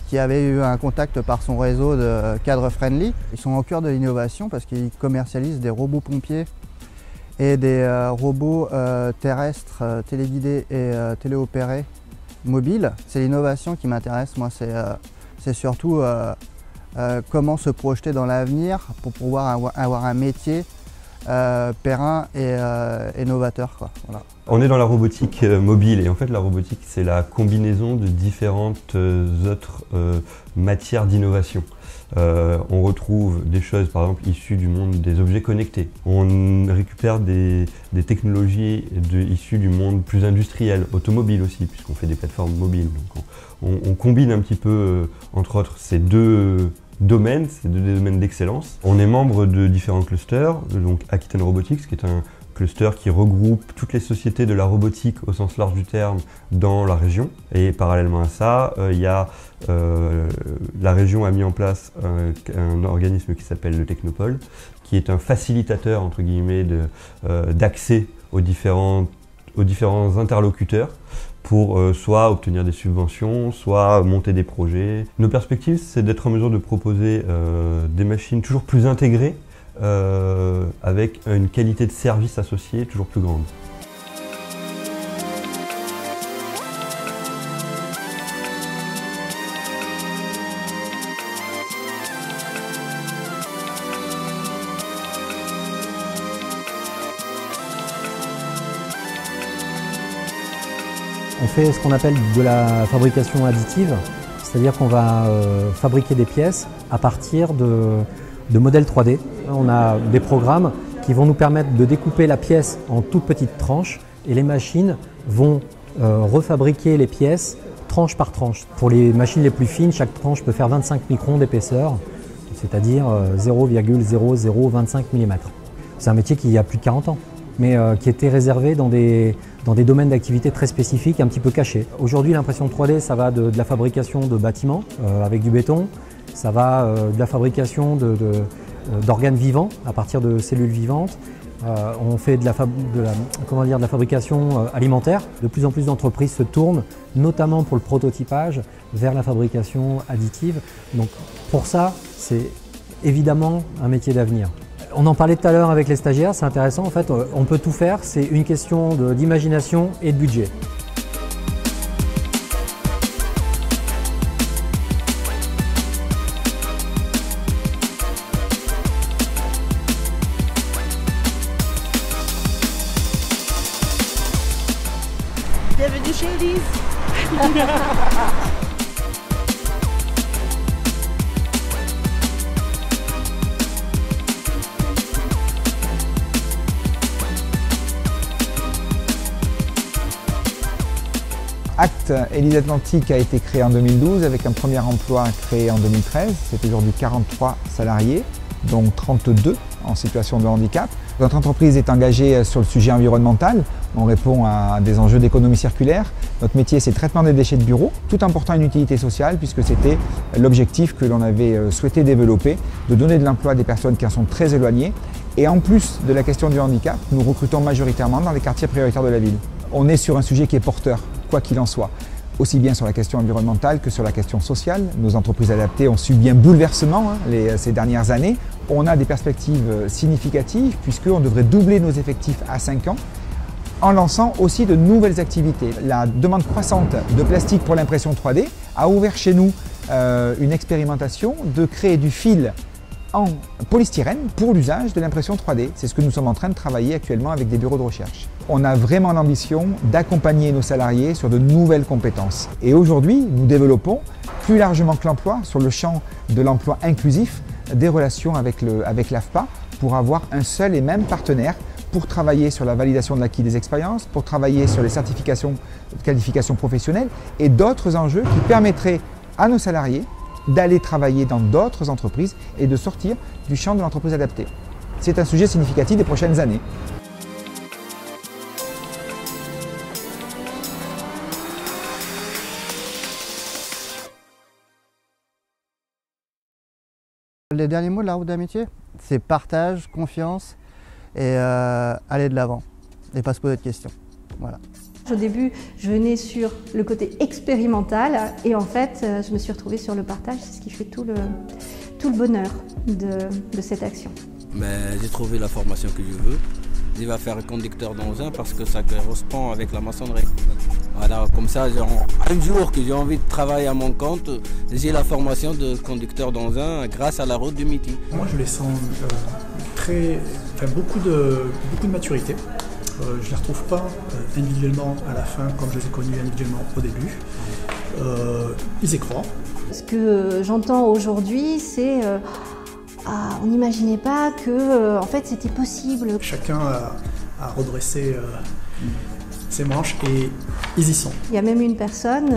qui avait eu un contact par son réseau de cadres friendly. Ils sont au cœur de l'innovation parce qu'ils commercialisent des robots pompiers et des robots terrestres, téléguidés et téléopérés mobiles. C'est l'innovation qui m'intéresse, moi, c'est surtout comment se projeter dans l'avenir pour pouvoir avoir un métier périn et novateur, quoi. Voilà. On est dans la robotique mobile et en fait la robotique c'est la combinaison de différentes autres matières d'innovation. On retrouve des choses par exemple issues du monde des objets connectés. On récupère des technologies issues du monde plus industriel, automobile aussi, puisqu'on fait des plateformes mobiles. Donc on combine un petit peu entre autres ces deux domaines, c'est des domaines d'excellence. On est membre de différents clusters, donc Aquitaine Robotics qui est un cluster qui regroupe toutes les sociétés de la robotique au sens large du terme dans la région. Et parallèlement à ça, la région a mis en place un organisme qui s'appelle le Technopole, qui est un facilitateur entre guillemets d'accès aux différents interlocuteurs pour soit obtenir des subventions, soit monter des projets. Nos perspectives, c'est d'être en mesure de proposer des machines toujours plus intégrées, avec une qualité de service associée toujours plus grande. On fait ce qu'on appelle de la fabrication additive, c'est-à-dire qu'on va fabriquer des pièces à partir de modèles 3D. On a des programmes qui vont nous permettre de découper la pièce en toutes petites tranches et les machines vont refabriquer les pièces tranche par tranche. Pour les machines les plus fines, chaque tranche peut faire 25 microns d'épaisseur, c'est-à-dire 0,0025 mm. C'est un métier qui a plus de 40 ans, mais qui était réservé dans des domaines d'activité très spécifiques, un petit peu cachés. Aujourd'hui, l'impression 3D, ça va de la fabrication de bâtiments avec du béton, ça va de la fabrication d'organes vivants à partir de cellules vivantes. On fait de la fabrication alimentaire. De plus en plus d'entreprises se tournent, notamment pour le prototypage, vers la fabrication additive. Donc pour ça, c'est évidemment un métier d'avenir. On en parlait tout à l'heure avec les stagiaires, c'est intéressant. En fait, on peut tout faire, c'est une question d'imagination et de budget. Bienvenue chez Elise. Acte Elise Atlantique a été créé en 2012 avec un premier emploi créé en 2013. C'est aujourd'hui 43 salariés, dont 32 en situation de handicap. Notre entreprise est engagée sur le sujet environnemental. On répond à des enjeux d'économie circulaire. Notre métier, c'est le traitement des déchets de bureau, tout en portant une utilité sociale, puisque c'était l'objectif que l'on avait souhaité développer, de donner de l'emploi à des personnes qui en sont très éloignées. Et en plus de la question du handicap, nous recrutons majoritairement dans les quartiers prioritaires de la ville. On est sur un sujet qui est porteur, quoi qu'il en soit, aussi bien sur la question environnementale que sur la question sociale. Nos entreprises adaptées ont subi un bouleversement ces dernières années. On a des perspectives significatives puisqu'on devrait doubler nos effectifs à 5 ans en lançant aussi de nouvelles activités. La demande croissante de plastique pour l'impression 3D a ouvert chez nous une expérimentation de créer du fil en polystyrène pour l'usage de l'impression 3D. C'est ce que nous sommes en train de travailler actuellement avec des bureaux de recherche. On a vraiment l'ambition d'accompagner nos salariés sur de nouvelles compétences. Et aujourd'hui, nous développons plus largement que l'emploi, sur le champ de l'emploi inclusif, des relations avec l'AFPA pour avoir un seul et même partenaire pour travailler sur la validation de l'acquis des expériences, pour travailler sur les certifications de qualification professionnelle et d'autres enjeux qui permettraient à nos salariés d'aller travailler dans d'autres entreprises et de sortir du champ de l'entreprise adaptée. C'est un sujet significatif des prochaines années. Les derniers mots de la route d'un métier, c'est partage, confiance et aller de l'avant et pas se poser de questions. Voilà. Au début, je venais sur le côté expérimental et en fait, je me suis retrouvée sur le partage, c'est ce qui fait tout le bonheur de cette action. J'ai trouvé la formation que je veux. Je vais faire conducteur d'engin parce que ça correspond avec la maçonnerie. Voilà, comme ça, un jour que j'ai envie de travailler à mon compte, j'ai la formation de conducteur d'engin grâce à la route du métier. Moi, je les sens beaucoup de maturité. Je ne les retrouve pas individuellement à la fin comme je les ai connus individuellement au début. Ils y croient. Ce que j'entends aujourd'hui, c'est on n'imaginait pas que en fait, c'était possible. Chacun a redressé ses manches et ils y sont. Il y a même une personne,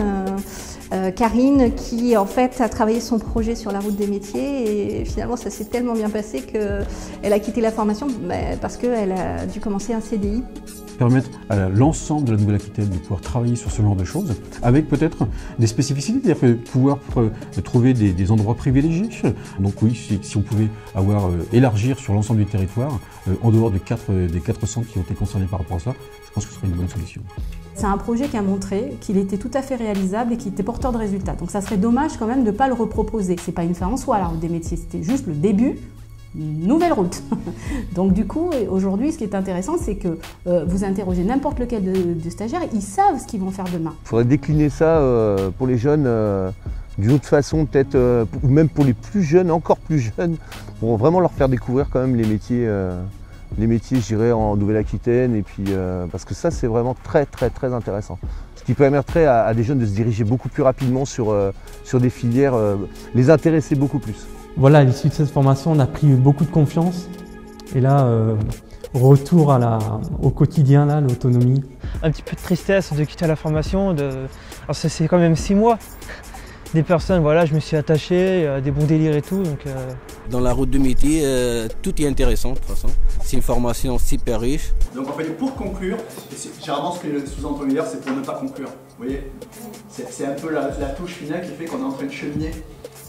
Karine, qui en fait a travaillé son projet sur la route des métiers et finalement ça s'est tellement bien passé qu'elle a quitté la formation parce qu'elle a dû commencer un CDI. Permettre à l'ensemble de la Nouvelle-Aquitaine de pouvoir travailler sur ce genre de choses, avec peut-être des spécificités, c'est-à-dire pouvoir trouver des endroits privilégiés. Donc oui, si on pouvait élargir sur l'ensemble du territoire, en dehors des 4 centres qui ont été concernés par rapport à ça, je pense que ce serait une bonne solution. C'est un projet qui a montré qu'il était tout à fait réalisable et qu'il était porteur de résultats. Donc ça serait dommage quand même de ne pas le reproposer. C'est pas une fin en soi, la route des métiers, c'était juste le début. Nouvelle route. Donc du coup, aujourd'hui, ce qui est intéressant, c'est que vous interrogez n'importe lequel de stagiaires, ils savent ce qu'ils vont faire demain. Il faudrait décliner ça pour les jeunes d'une autre façon, peut-être, ou même pour les plus jeunes, encore plus jeunes, pour vraiment leur faire découvrir quand même les métiers, je dirais, en Nouvelle-Aquitaine, et puis parce que ça, c'est vraiment très intéressant. Ce qui permettrait à des jeunes de se diriger beaucoup plus rapidement sur des filières, les intéresser beaucoup plus. Voilà, à l'issue de cette formation, on a pris beaucoup de confiance. Et là, retour au quotidien, l'autonomie. Un petit peu de tristesse de quitter la formation. Alors c'est quand même 6 mois. Des personnes, voilà, je me suis attaché, des bons délires et tout. Donc, Dans la route de métier, tout est intéressant de toute façon. C'est une formation super riche. Donc en fait, pour conclure, généralement ce que le sous-entendu dire, c'est pour ne pas conclure. Vous voyez, c'est un peu la touche finale qui fait qu'on est en train de cheminer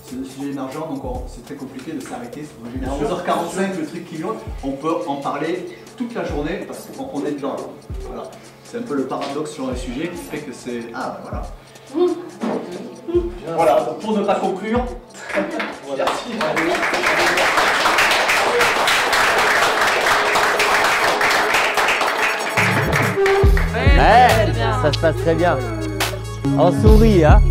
sur le sujet émergent, donc c'est très compliqué de s'arrêter. À 11h45, le truc qui monte, on peut en parler toute la journée parce qu'on est dedans. Voilà. C'est un peu le paradoxe sur le sujet qui fait que c'est... Ah, voilà. Voilà, pour ne pas conclure, merci. Ça se passe très bien. On sourit, hein.